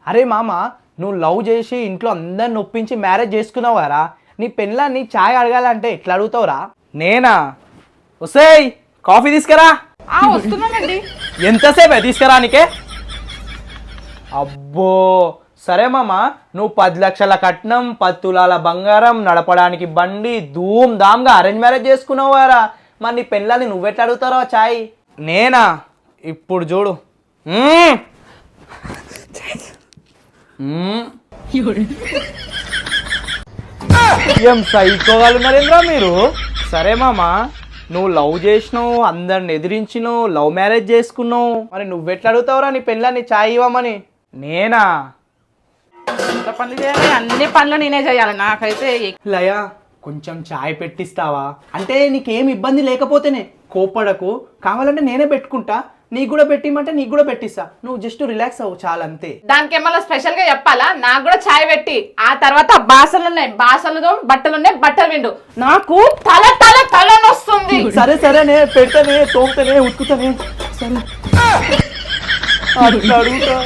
అరే మామ, నువ్వు లవ్ చేసి ఇంట్లో అందరిని నొప్పించి మ్యారేజ్ చేసుకున్నావారా? నీ పెళ్ళాన్ని ఛాయ్ అడగాలంటే ఎట్లా అడుగుతావురా? నేనా? ఒసేయ్ కాఫీ తీసుకురా. వస్తున్నానండి. ఎంతసేపే తీసుకురా నీకే? అబ్బో సరే మామ, నువ్వు 10 లక్షల కట్నం, 10 తులాల బంగారం, నడపడానికి బండి, ధూమ్ ధామ్గా అరేంజ్ మ్యారేజ్ చేసుకున్నావారా? మరి నీ పెళ్ళాన్ని నువ్వెట్లా అడుగుతారో ఛాయ్? నేనా? ఇప్పుడు చూడు. ఏం సైకోగాలు నరేంద్ర మీరు. సరే మామ, నువ్వు లవ్ చేసినావు, అందరిని ఎదిరించినావు, లవ్ మ్యారేజ్ చేసుకున్నావు, మరి నువ్వెట్లా అడుగుతావురా నీ పెళ్ళాన్ని ఛాయ్ ఇవ్వమని? నేనా? ఎంత పనులు చేయాలి? అన్ని పనులు నేనే చేయాలి. నాకైతే లయ కొంచెం ఛాయ్ పెట్టిస్తావా? అంటే నీకేం ఇబ్బంది లేకపోతేనే, కోపడకు. కావాలంటే నేనే పెట్టుకుంటా, నీకు కూడా పెట్టిమంటే నీకు కూడా పెట్టిస్తా. నువ్వు జస్ట్ రిలాక్స్ అవ్వు చాలు, అంతే. దానికి ఏమన్నా స్పెషల్ గా చెప్పాలా? నాకు కూడా ఛాయ్ పెట్టి, ఆ తర్వాత బాసనలు ఉన్నాయి, బాసనలు, బట్టలు ఉన్నాయి, బట్టలు విండు. నాకు తల తల తల నొస్తుంది. సరే సరేనే, పెడతానే, తోముతానే, ఉతుకుతానే. సరే అడుగుతా.